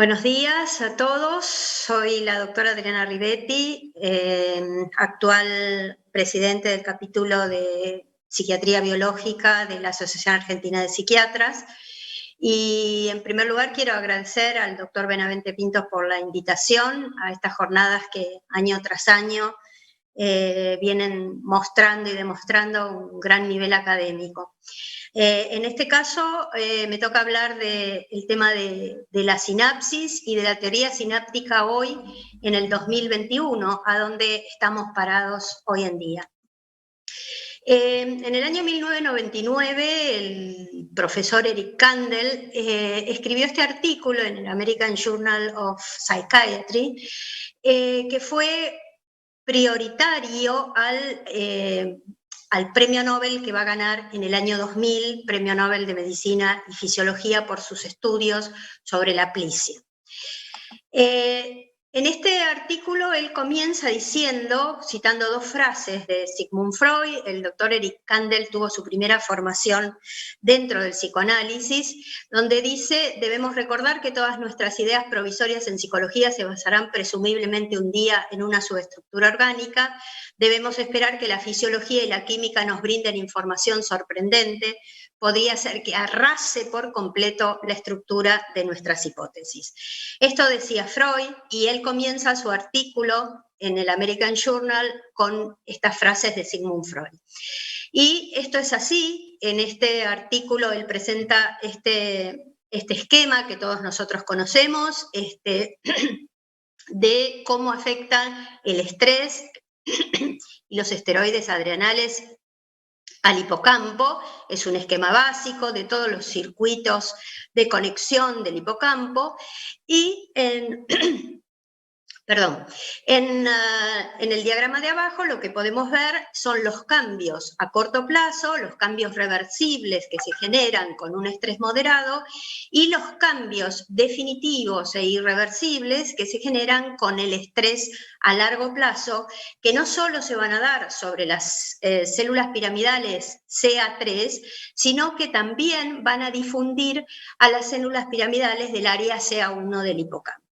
Buenos días a todos, soy la doctora Adriana Rivetti, actual presidente del capítulo de Psiquiatría Biológica de la Asociación Argentina de Psiquiatras. Y en primer lugar quiero agradecer al doctor Benavente Pintos por la invitación a estas jornadas que año tras año vienen mostrando y demostrando un gran nivel académico. En este caso me toca hablar del tema de la sinapsis y de la teoría sináptica hoy en el 2021, a donde estamos parados hoy en día. En el año 1999, el profesor Eric Kandel escribió este artículo en el American Journal of Psychiatry, que fue prioritario al premio Nobel que va a ganar en el año 2000, premio Nobel de Medicina y Fisiología por sus estudios sobre la plisia. En este artículo él comienza diciendo, citando dos frases de Sigmund Freud. El doctor Eric Kandel tuvo su primera formación dentro del psicoanálisis, donde dice: debemos recordar que todas nuestras ideas provisorias en psicología se basarán presumiblemente un día en una subestructura orgánica. Debemos esperar que la fisiología y la química nos brinden información sorprendente. Podría ser que arrase por completo la estructura de nuestras hipótesis. Esto decía Freud, y él comienza su artículo en el American Journal con estas frases de Sigmund Freud. Y esto es así. En este artículo él presenta este esquema que todos nosotros conocemos, de cómo afectan el estrés y los esteroides adrenales al hipocampo. Es un esquema básico de todos los circuitos de conexión del hipocampo, y en el diagrama de abajo lo que podemos ver son los cambios a corto plazo, los cambios reversibles que se generan con un estrés moderado, y los cambios definitivos e irreversibles que se generan con el estrés a largo plazo, que no solo se van a dar sobre las células piramidales CA3, sino que también van a difundir a las células piramidales del área CA1 del hipocampo.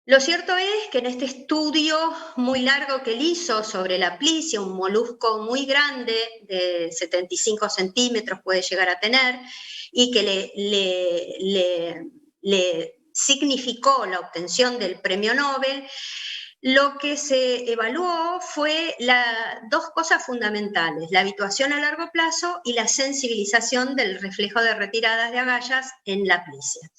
Lo cierto es que en este estudio muy largo que él hizo sobre la plisia, un molusco muy grande, de 75 centímetros puede llegar a tener, y que le significó la obtención del premio Nobel, lo que se evaluó fue dos cosas fundamentales: la habituación a largo plazo y la sensibilización del reflejo de retiradas de agallas en la plisia.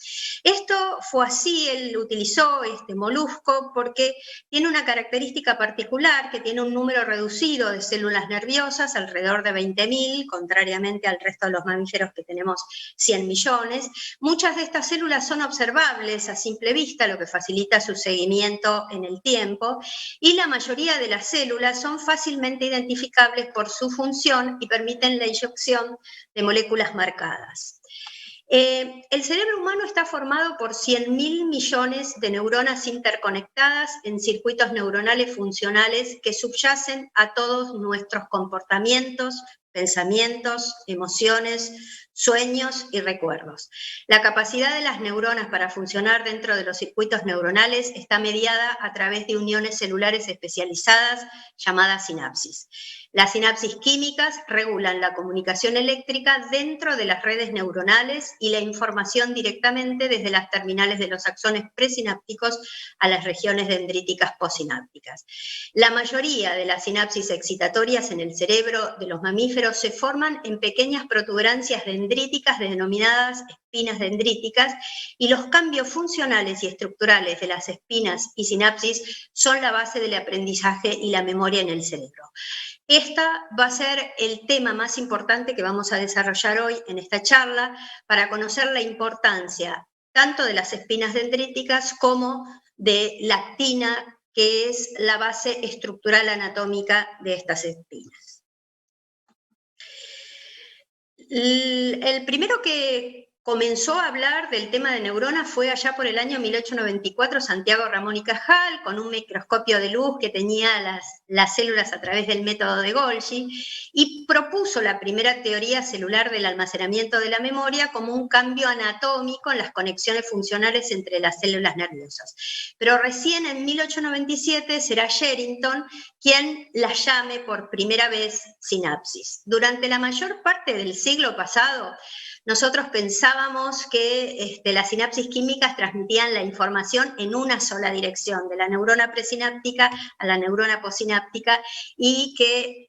Esto fue así. Él utilizó este molusco porque tiene una característica particular, que tiene un número reducido de células nerviosas, alrededor de 20.000, contrariamente al resto de los mamíferos que tenemos 100 millones. Muchas de estas células son observables a simple vista, lo que facilita su seguimiento en el tiempo, y la mayoría de las células son fácilmente identificables por su función y permiten la inyección de moléculas marcadas. El cerebro humano está formado por 100.000 millones de neuronas interconectadas en circuitos neuronales funcionales que subyacen a todos nuestros comportamientos, pensamientos, emociones, sueños y recuerdos. La capacidad de las neuronas para funcionar dentro de los circuitos neuronales está mediada a través de uniones celulares especializadas llamadas sinapsis. Las sinapsis químicas regulan la comunicación eléctrica dentro de las redes neuronales y la información directamente desde las terminales de los axones presinápticos a las regiones dendríticas postsinápticas. La mayoría de las sinapsis excitatorias en el cerebro de los mamíferos se forman en pequeñas protuberancias dendríticas denominadas espinas dendríticas, y los cambios funcionales y estructurales de las espinas y sinapsis son la base del aprendizaje y la memoria en el cerebro. Esta va a ser el tema más importante que vamos a desarrollar hoy en esta charla, para conocer la importancia tanto de las espinas dendríticas como de la actina, que es la base estructural anatómica de estas espinas. El primero que comenzó a hablar del tema de neuronas fue allá por el año 1894 Santiago Ramón y Cajal, con un microscopio de luz que tenía las células a través del método de Golgi, y propuso la primera teoría celular del almacenamiento de la memoria como un cambio anatómico en las conexiones funcionales entre las células nerviosas. Pero recién en 1897 será Sherrington quien la llame por primera vez sinapsis. Durante la mayor parte del siglo pasado, nosotros pensábamos que las sinapsis químicas transmitían la información en una sola dirección, de la neurona presináptica a la neurona posináptica, y que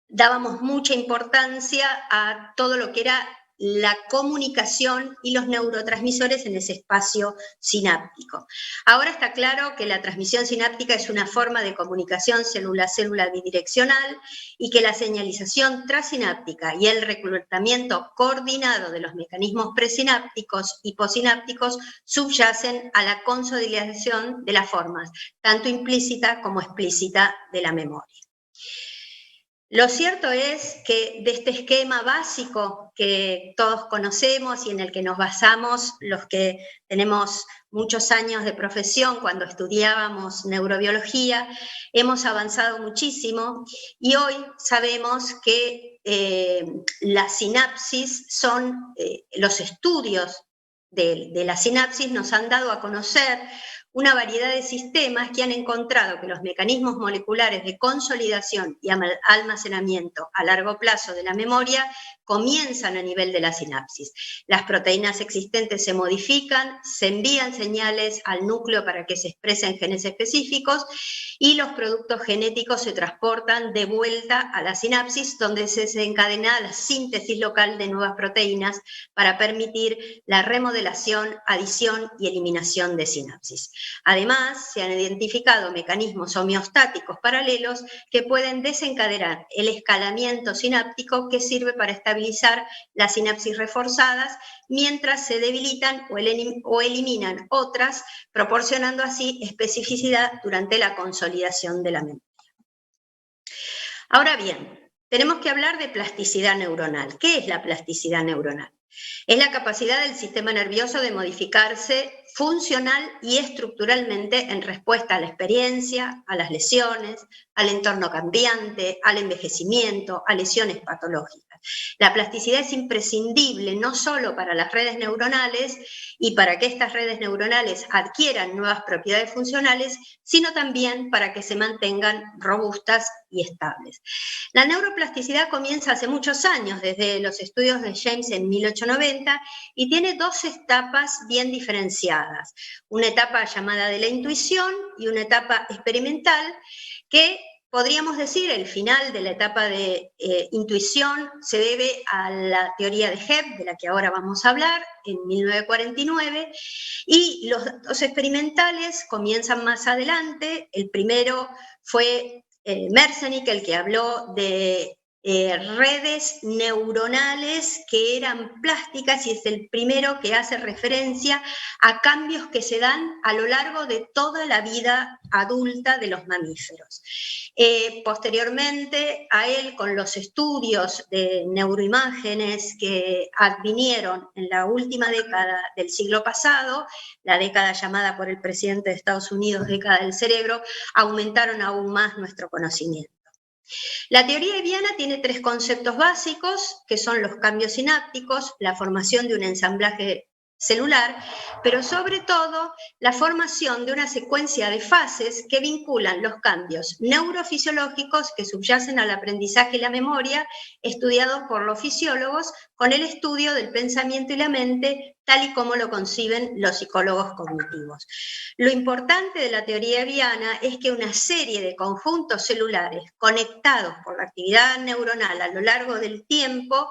dábamos mucha importancia a todo lo que era la comunicación y los neurotransmisores en ese espacio sináptico. Ahora está claro que la transmisión sináptica es una forma de comunicación célula-célula bidireccional y que la señalización trasináptica y el reclutamiento coordinado de los mecanismos presinápticos y posinápticos subyacen a la consolidación de las formas, tanto implícita como explícita de la memoria. Lo cierto es que de este esquema básico que todos conocemos y en el que nos basamos los que tenemos muchos años de profesión cuando estudiábamos neurobiología, hemos avanzado muchísimo y hoy sabemos que las sinapsis son, los estudios de la sinapsis nos han dado a conocer una variedad de sistemas que han encontrado que los mecanismos moleculares de consolidación y almacenamiento a largo plazo de la memoria comienzan a nivel de la sinapsis. Las proteínas existentes se modifican, se envían señales al núcleo para que se expresen genes específicos y los productos genéticos se transportan de vuelta a la sinapsis, donde se desencadena la síntesis local de nuevas proteínas para permitir la remodelación, adición y eliminación de sinapsis. Además, se han identificado mecanismos homeostáticos paralelos que pueden desencadenar el escalamiento sináptico que sirve para estabilizar las sinapsis reforzadas mientras se debilitan o eliminan otras, proporcionando así especificidad durante la consolidación de la memoria. Ahora bien, tenemos que hablar de plasticidad neuronal. ¿Qué es la plasticidad neuronal? Es la capacidad del sistema nervioso de modificarse funcional y estructuralmente en respuesta a la experiencia, a las lesiones, al entorno cambiante, al envejecimiento, a lesiones patológicas. La plasticidad es imprescindible no solo para las redes neuronales y para que estas redes neuronales adquieran nuevas propiedades funcionales, sino también para que se mantengan robustas y estables. La neuroplasticidad comienza hace muchos años, desde los estudios de James en 1890, y tiene dos etapas bien diferenciadas. Una etapa llamada de la intuición y una etapa experimental que podríamos decir el final de la etapa de intuición se debe a la teoría de Hebb, de la que ahora vamos a hablar, en 1949, y los datos experimentales comienzan más adelante. El primero fue Merzenich, el que habló de redes neuronales que eran plásticas y es el primero que hace referencia a cambios que se dan a lo largo de toda la vida adulta de los mamíferos. Posteriormente a él, con los estudios de neuroimágenes que advinieron en la última década del siglo pasado, la década llamada por el presidente de Estados Unidos década del cerebro, aumentaron aún más nuestro conocimiento. La teoría hebbiana tiene tres conceptos básicos, que son los cambios sinápticos, la formación de un ensamblaje celular, pero sobre todo la formación de una secuencia de fases que vinculan los cambios neurofisiológicos que subyacen al aprendizaje y la memoria, estudiados por los fisiólogos, con el estudio del pensamiento y la mente, tal y como lo conciben los psicólogos cognitivos. Lo importante de la teoría hebbiana es que una serie de conjuntos celulares conectados por la actividad neuronal a lo largo del tiempo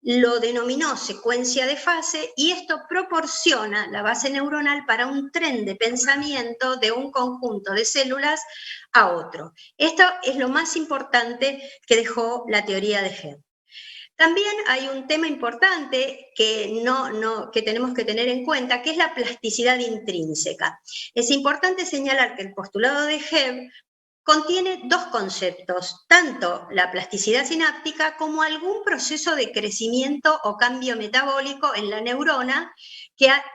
lo denominó secuencia de fase y esto proporciona la base neuronal para un tren de pensamiento de un conjunto de células a otro. Esto es lo más importante que dejó la teoría de Hebb. También hay un tema importante que tenemos que tener en cuenta, que es la plasticidad intrínseca. Es importante señalar que el postulado de Hebb contiene dos conceptos, tanto la plasticidad sináptica como algún proceso de crecimiento o cambio metabólico en la neurona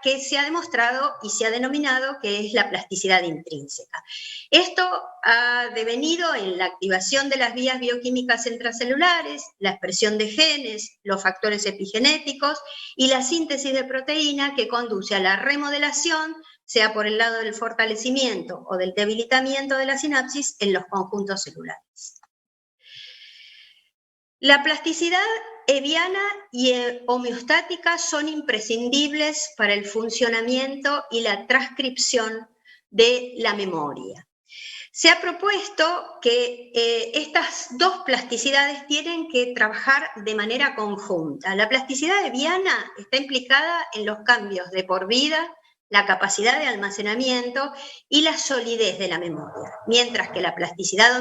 que se ha demostrado y se ha denominado que es la plasticidad intrínseca. Esto ha devenido en la activación de las vías bioquímicas intracelulares, la expresión de genes, los factores epigenéticos y la síntesis de proteína que conduce a la remodelación, sea por el lado del fortalecimiento o del debilitamiento de la sinapsis en los conjuntos celulares. La plasticidad Hebbiana y homeostática son imprescindibles para el funcionamiento y la transcripción de la memoria. Se ha propuesto que estas dos plasticidades tienen que trabajar de manera conjunta. La plasticidad hebbiana está implicada en los cambios de por vida, la capacidad de almacenamiento y la solidez de la memoria, mientras que la plasticidad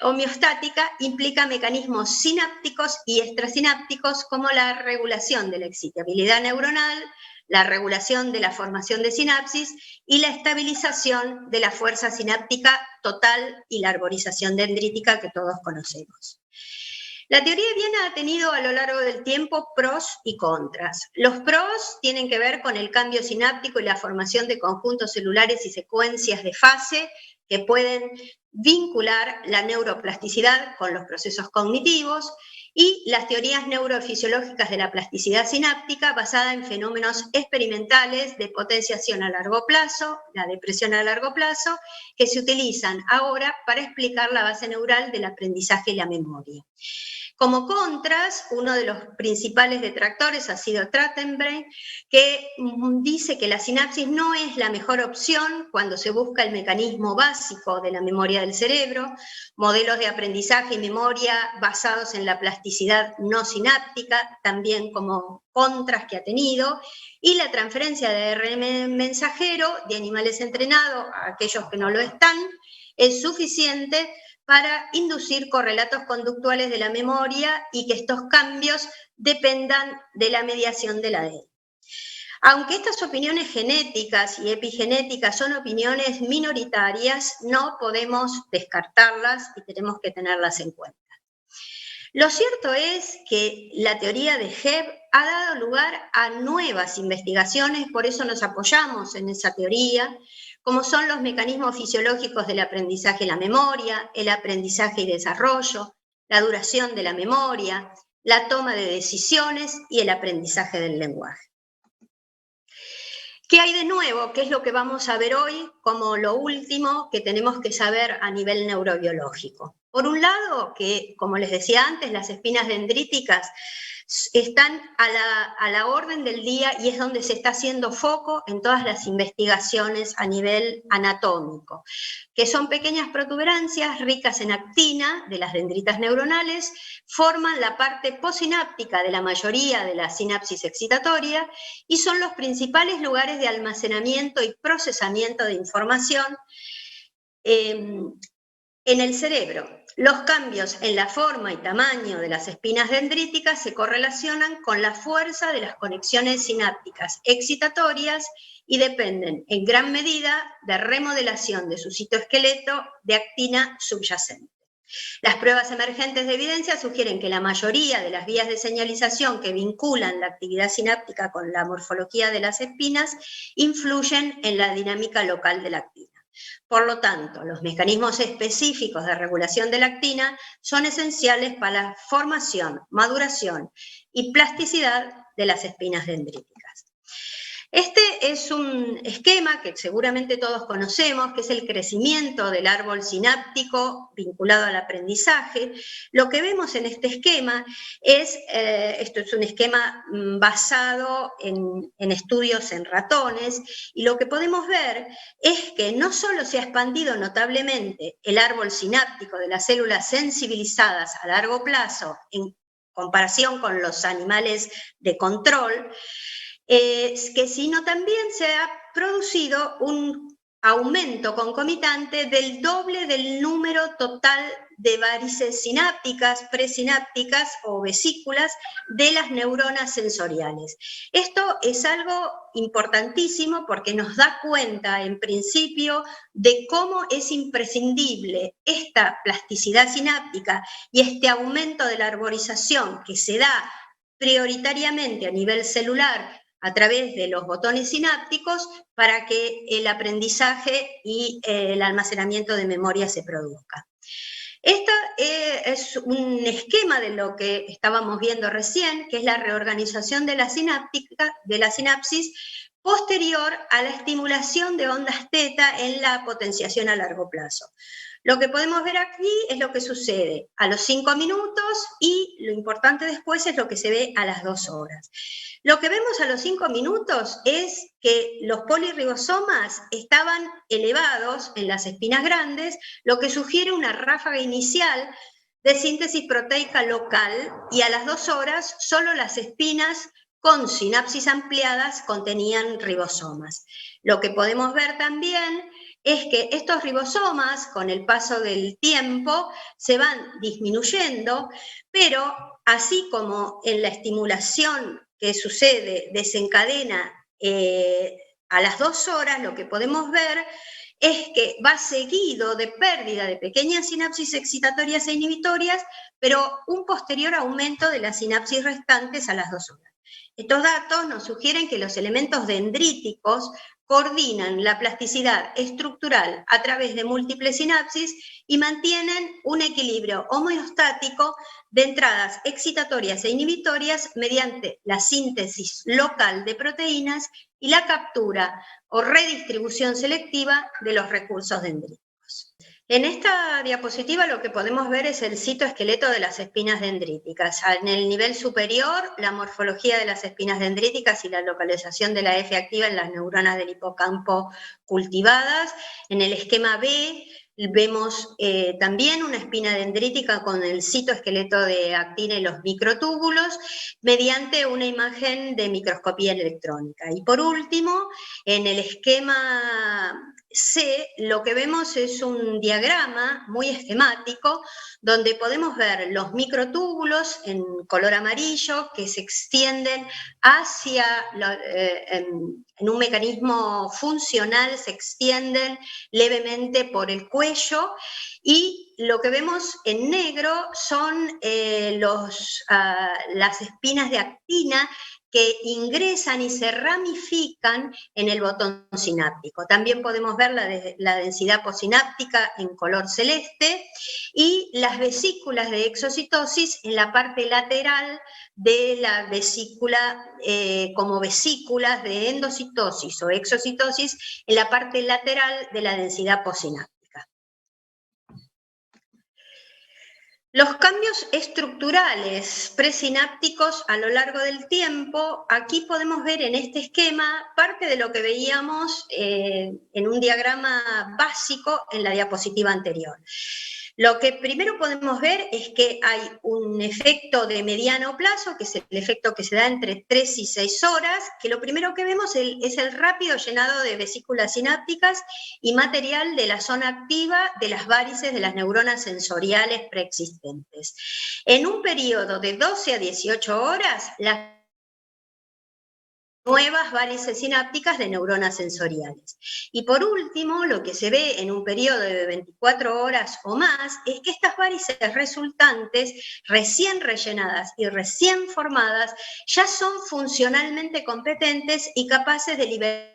homeostática implica mecanismos sinápticos y extrasinápticos como la regulación de la excitabilidad neuronal, la regulación de la formación de sinapsis y la estabilización de la fuerza sináptica total y la arborización dendrítica que todos conocemos. La teoría hebbiana ha tenido a lo largo del tiempo pros y contras. Los pros tienen que ver con el cambio sináptico y la formación de conjuntos celulares y secuencias de fase que pueden vincular la neuroplasticidad con los procesos cognitivos y las teorías neurofisiológicas de la plasticidad sináptica basada en fenómenos experimentales de potenciación a largo plazo, la depresión a largo plazo, que se utilizan ahora para explicar la base neural del aprendizaje y la memoria. Como contras, uno de los principales detractores ha sido Trachtenberg, que dice que la sinapsis no es la mejor opción cuando se busca el mecanismo básico de la memoria del cerebro, modelos de aprendizaje y memoria basados en la plasticidad no sináptica, también como contras que ha tenido, y la transferencia de ARN mensajero de animales entrenados a aquellos que no lo están, es suficiente para inducir correlatos conductuales de la memoria y que estos cambios dependan de la mediación del ADN. Aunque estas opiniones genéticas y epigenéticas son opiniones minoritarias, no podemos descartarlas y tenemos que tenerlas en cuenta. Lo cierto es que la teoría de Hebb ha dado lugar a nuevas investigaciones, por eso nos apoyamos en esa teoría, como son los mecanismos fisiológicos del aprendizaje y la memoria, el aprendizaje y desarrollo, la duración de la memoria, la toma de decisiones y el aprendizaje del lenguaje. ¿Qué hay de nuevo? ¿Qué es lo que vamos a ver hoy como lo último que tenemos que saber a nivel neurobiológico? Por un lado, que como les decía antes, las espinas dendríticas están a la orden del día y es donde se está haciendo foco en todas las investigaciones a nivel anatómico, que son pequeñas protuberancias ricas en actina de las dendritas neuronales, forman la parte posináptica de la mayoría de la sinapsis excitatoria y son los principales lugares de almacenamiento y procesamiento de información en el cerebro. Los cambios en la forma y tamaño de las espinas dendríticas se correlacionan con la fuerza de las conexiones sinápticas excitatorias y dependen en gran medida de remodelación de su citoesqueleto de actina subyacente. Las pruebas emergentes de evidencia sugieren que la mayoría de las vías de señalización que vinculan la actividad sináptica con la morfología de las espinas influyen en la dinámica local de la actina. Por lo tanto, los mecanismos específicos de regulación de la actina son esenciales para la formación, maduración y plasticidad de las espinas dendríticas. Este es un esquema que seguramente todos conocemos, que es el crecimiento del árbol sináptico vinculado al aprendizaje. Lo que vemos en este esquema es, esto es un esquema basado en estudios en ratones, y lo que podemos ver es que no solo se ha expandido notablemente el árbol sináptico de las células sensibilizadas a largo plazo en comparación con los animales de control, que sino también se ha producido un aumento concomitante del doble del número total de varices sinápticas, presinápticas o vesículas de las neuronas sensoriales. Esto es algo importantísimo porque nos da cuenta, en principio, de cómo es imprescindible esta plasticidad sináptica y este aumento de la arborización que se da prioritariamente a nivel celular a través de los botones sinápticos para que el aprendizaje y el almacenamiento de memoria se produzca. Este es un esquema de lo que estábamos viendo recién, que es la reorganización de la sinapsis posterior a la estimulación de ondas teta en la potenciación a largo plazo. Lo que podemos ver aquí es lo que sucede a los 5 minutos y lo importante después es lo que se ve a las 2 horas. Lo que vemos a los 5 minutos es que los polirribosomas estaban elevados en las espinas grandes, lo que sugiere una ráfaga inicial de síntesis proteica local y a las 2 horas solo las espinas con sinapsis ampliadas contenían ribosomas. Lo que podemos ver también es que estos ribosomas, con el paso del tiempo, se van disminuyendo, pero así como en la estimulación que sucede desencadena a las 2 horas, lo que podemos ver es que va seguido de pérdida de pequeñas sinapsis excitatorias e inhibitorias, pero un posterior aumento de las sinapsis restantes a las 2 horas. Estos datos nos sugieren que los elementos dendríticos coordinan la plasticidad estructural a través de múltiples sinapsis y mantienen un equilibrio homeostático de entradas excitatorias e inhibitorias mediante la síntesis local de proteínas y la captura o redistribución selectiva de los recursos dendríticos. En esta diapositiva lo que podemos ver es el citoesqueleto de las espinas dendríticas. En el nivel superior, la morfología de las espinas dendríticas y la localización de la F activa en las neuronas del hipocampo cultivadas. En el esquema B vemos también una espina dendrítica con el citoesqueleto de actina y los microtúbulos mediante una imagen de microscopía electrónica. Y por último, en el esquema C, lo que vemos es un diagrama muy esquemático donde podemos ver los microtúbulos en color amarillo que se extienden hacia, en un mecanismo funcional, se extienden levemente por el cuello y lo que vemos en negro son las espinas de actina que ingresan y se ramifican en el botón sináptico. También podemos ver la densidad posináptica en color celeste y las vesículas de exocitosis en la parte lateral de la vesícula, como vesículas de endocitosis o exocitosis en la parte lateral de la densidad posináptica. Los cambios estructurales presinápticos a lo largo del tiempo, aquí podemos ver en este esquema parte de lo que veíamos en un diagrama básico en la diapositiva anterior. Lo que primero podemos ver es que hay un efecto de mediano plazo, que es el efecto que se da entre 3 y 6 horas, que lo primero que vemos es el rápido llenado de vesículas sinápticas y material de la zona activa de las varices de las neuronas sensoriales preexistentes. En un periodo de 12 a 18 horas, las nuevas varices sinápticas de neuronas sensoriales. Y por último, lo que se ve en un periodo de 24 horas o más es que estas varices resultantes, recién rellenadas y recién formadas, ya son funcionalmente competentes y capaces de liberar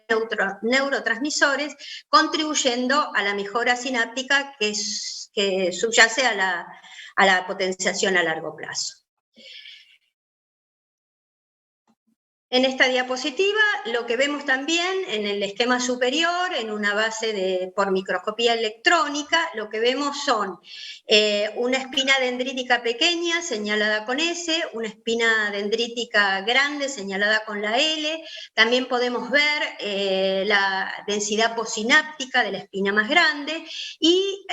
neurotransmisores, contribuyendo a la mejora sináptica que subyace a la potenciación a largo plazo. En esta diapositiva lo que vemos también en el esquema superior, en una base por microscopía electrónica, lo que vemos son una espina dendrítica pequeña señalada con S, una espina dendrítica grande señalada con la L, también podemos ver la densidad posináptica de la espina más grande y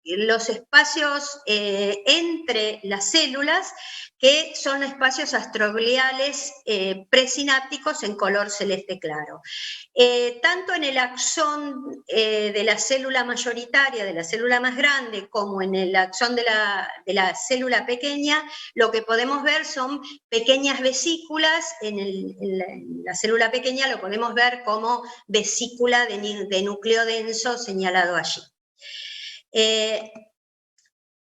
los espacios entre las células, que son espacios astrogliales presinápticos en color celeste claro. Tanto en el axón de la célula mayoritaria, de la célula más grande, como en el axón de la célula pequeña, lo que podemos ver son pequeñas vesículas. En la célula pequeña lo podemos ver como vesícula de núcleo denso señalado allí.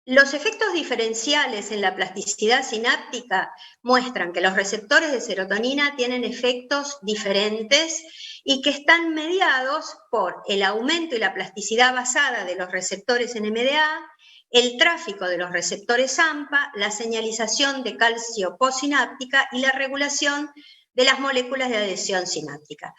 Los efectos diferenciales en la plasticidad sináptica muestran que los receptores de serotonina tienen efectos diferentes y que están mediados por el aumento y la plasticidad basada de los receptores NMDA, el tráfico de los receptores AMPA, la señalización de calcio postsináptica y la regulación de las moléculas de adhesión sináptica.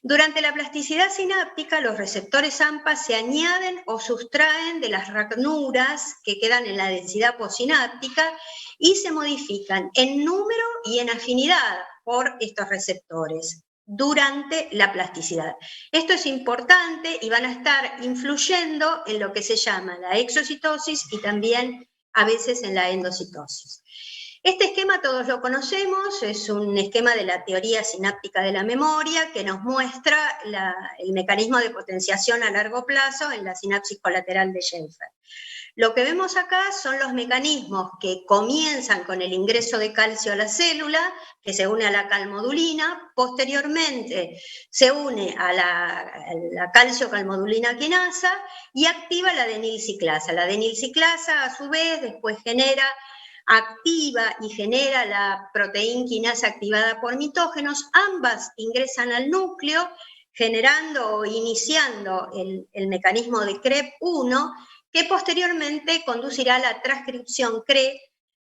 Durante la plasticidad sináptica, los receptores AMPA se añaden o sustraen de las ranuras que quedan en la densidad postsináptica y se modifican en número y en afinidad por estos receptores durante la plasticidad. Esto es importante y van a estar influyendo en lo que se llama la exocitosis y también a veces en la endocitosis. Este esquema todos lo conocemos, es un esquema de la teoría sináptica de la memoria que nos muestra el mecanismo de potenciación a largo plazo en la sinapsis colateral de Schaeffer. Lo que vemos acá son los mecanismos que comienzan con el ingreso de calcio a la célula, que se une a la calmodulina, posteriormente se une a la calcio-calmodulina quinasa y activa la adenilciclasa. La adenilciclasa, a su vez, después activa y genera la proteína quinasa activada por mitógenos. Ambas ingresan al núcleo, generando o iniciando el mecanismo de CREB1, que posteriormente conducirá a la transcripción CRE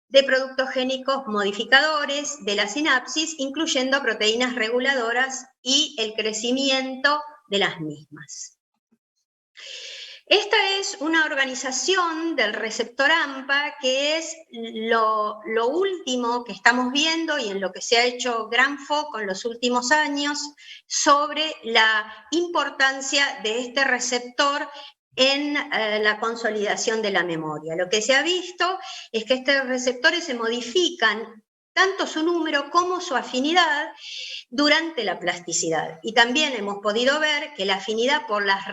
de productos génicos modificadores de la sinapsis, incluyendo proteínas reguladoras y el crecimiento de las mismas. Esta es una organización del receptor AMPA que es lo último que estamos viendo y en lo que se ha hecho gran foco en los últimos años sobre la importancia de este receptor en la consolidación de la memoria. Lo que se ha visto es que estos receptores se modifican tanto su número como su afinidad durante la plasticidad. Y también hemos podido ver que la afinidad por las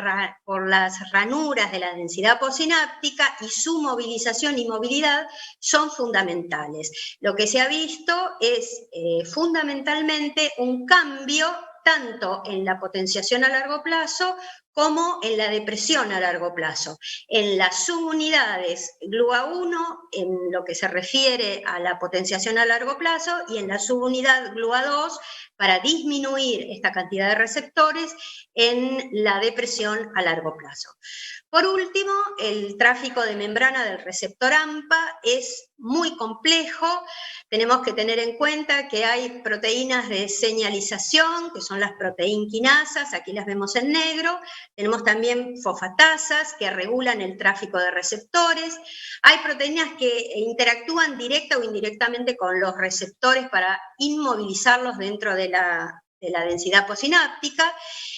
ranuras de la densidad postsináptica y su movilización y movilidad son fundamentales. Lo que se ha visto es fundamentalmente un cambio tanto en la potenciación a largo plazo como en la depresión a largo plazo. En las subunidades GLUA1, en lo que se refiere a la potenciación a largo plazo, y en la subunidad GLUA2, para disminuir esta cantidad de receptores en la depresión a largo plazo. Por último, el tráfico de membrana del receptor AMPA es muy complejo. Tenemos que tener en cuenta que hay proteínas de señalización, que son las proteínas quinasas, aquí las vemos en negro. Tenemos también fosfatasas que regulan el tráfico de receptores. Hay proteínas que interactúan directa o indirectamente con los receptores para inmovilizarlos dentro de la densidad postsináptica.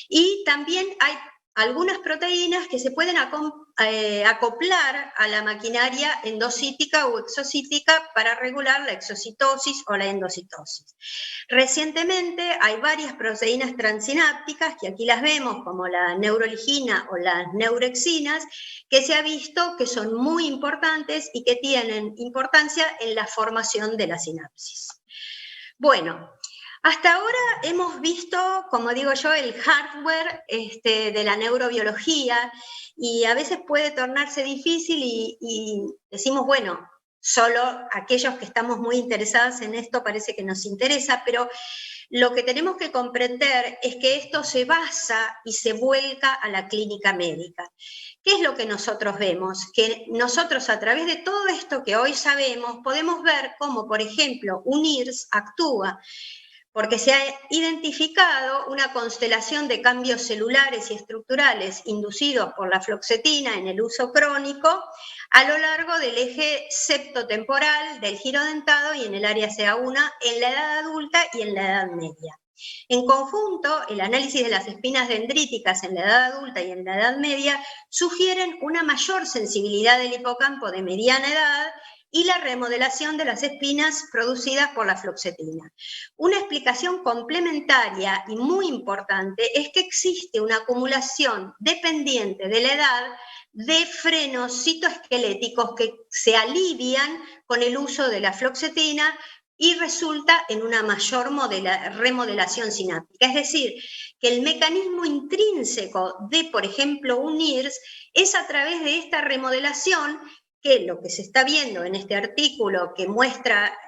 Y también hay algunas proteínas que se pueden acoplar a la maquinaria endocítica o exocítica para regular la exocitosis o la endocitosis. Recientemente hay varias proteínas transinápticas, que aquí las vemos como la neuroligina o las neurexinas, que se ha visto que son muy importantes y que tienen importancia en la formación de la sinapsis. Bueno, hasta ahora hemos visto, como digo yo, el hardware de la neurobiología, y a veces puede tornarse difícil y decimos, bueno, solo aquellos que estamos muy interesados en esto parece que nos interesa, pero lo que tenemos que comprender es que esto se basa y se vuelca a la clínica médica. ¿Qué es lo que nosotros vemos? Que nosotros, a través de todo esto que hoy sabemos, podemos ver cómo, por ejemplo, un IRS actúa, porque se ha identificado una constelación de cambios celulares y estructurales inducidos por la fluoxetina en el uso crónico a lo largo del eje septotemporal del giro dentado y en el área CA1 en la edad adulta y en la edad media. En conjunto, el análisis de las espinas dendríticas en la edad adulta y en la edad media sugieren una mayor sensibilidad del hipocampo de mediana edad y la remodelación de las espinas producidas por la fluoxetina. Una explicación complementaria y muy importante es que existe una acumulación dependiente de la edad de frenos citoesqueléticos que se alivian con el uso de la fluoxetina y resulta en una mayor remodelación sináptica. Es decir, que el mecanismo intrínseco de, por ejemplo, un IRS es a través de esta remodelación que lo que se está viendo en este artículo que muestra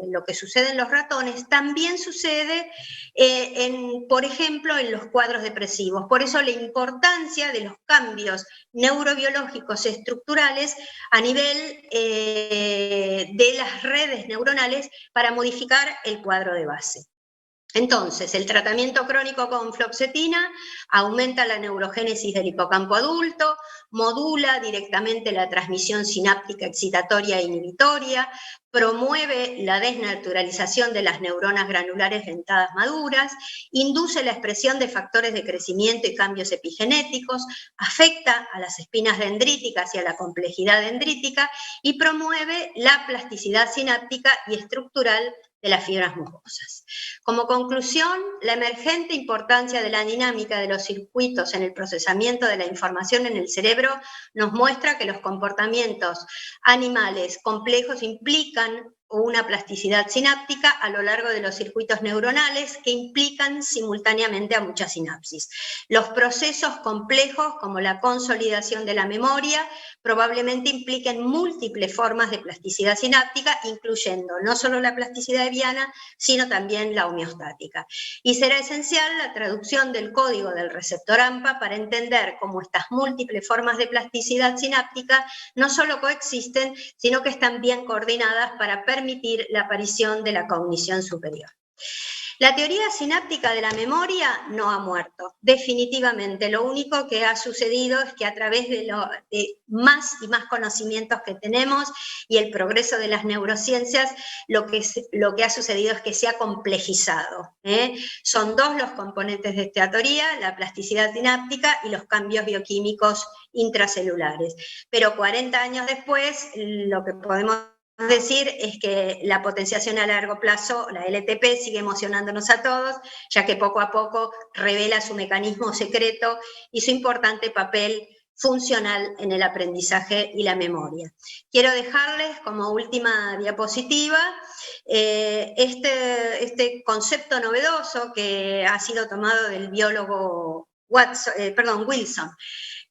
lo que sucede en los ratones, también sucede, por ejemplo, en los cuadros depresivos. Por eso la importancia de los cambios neurobiológicos estructurales a nivel de las redes neuronales para modificar el cuadro de base. Entonces, el tratamiento crónico con fluoxetina aumenta la neurogénesis del hipocampo adulto, modula directamente la transmisión sináptica excitatoria e inhibitoria, promueve la desnaturalización de las neuronas granulares dentadas maduras, induce la expresión de factores de crecimiento y cambios epigenéticos, afecta a las espinas dendríticas y a la complejidad dendrítica y promueve la plasticidad sináptica y estructural de las fibras musgosas. Como conclusión, la emergente importancia de la dinámica de los circuitos en el procesamiento de la información en el cerebro nos muestra que los comportamientos animales complejos implican una plasticidad sináptica a lo largo de los circuitos neuronales que implican simultáneamente a muchas sinapsis. Los procesos complejos, como la consolidación de la memoria, probablemente impliquen múltiples formas de plasticidad sináptica, incluyendo no solo la plasticidad hebbiana, sino también la homeostática. Y será esencial la traducción del código del receptor AMPA para entender cómo estas múltiples formas de plasticidad sináptica no solo coexisten, sino que están bien coordinadas para permitir la aparición de la cognición superior. La teoría sináptica de la memoria no ha muerto, definitivamente. Lo único que ha sucedido es que a través de más y más conocimientos que tenemos y el progreso de las neurociencias, lo que ha sucedido es que se ha complejizado. Son dos los componentes de esta teoría, la plasticidad sináptica y los cambios bioquímicos intracelulares. Pero 40 años después, lo que podemos decir es que la potenciación a largo plazo, la LTP, sigue emocionándonos a todos, ya que poco a poco revela su mecanismo secreto y su importante papel funcional en el aprendizaje y la memoria. Quiero dejarles como última diapositiva este concepto novedoso que ha sido tomado del biólogo Wilson,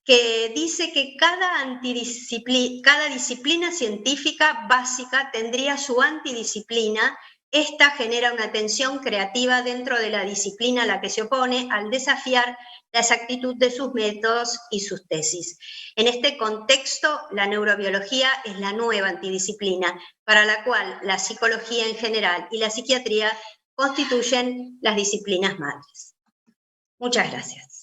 que dice que cada disciplina científica básica tendría su antidisciplina. Esta genera una tensión creativa dentro de la disciplina a la que se opone al desafiar la exactitud de sus métodos y sus tesis. En este contexto, la neurobiología es la nueva antidisciplina, para la cual la psicología en general y la psiquiatría constituyen las disciplinas madres. Muchas gracias.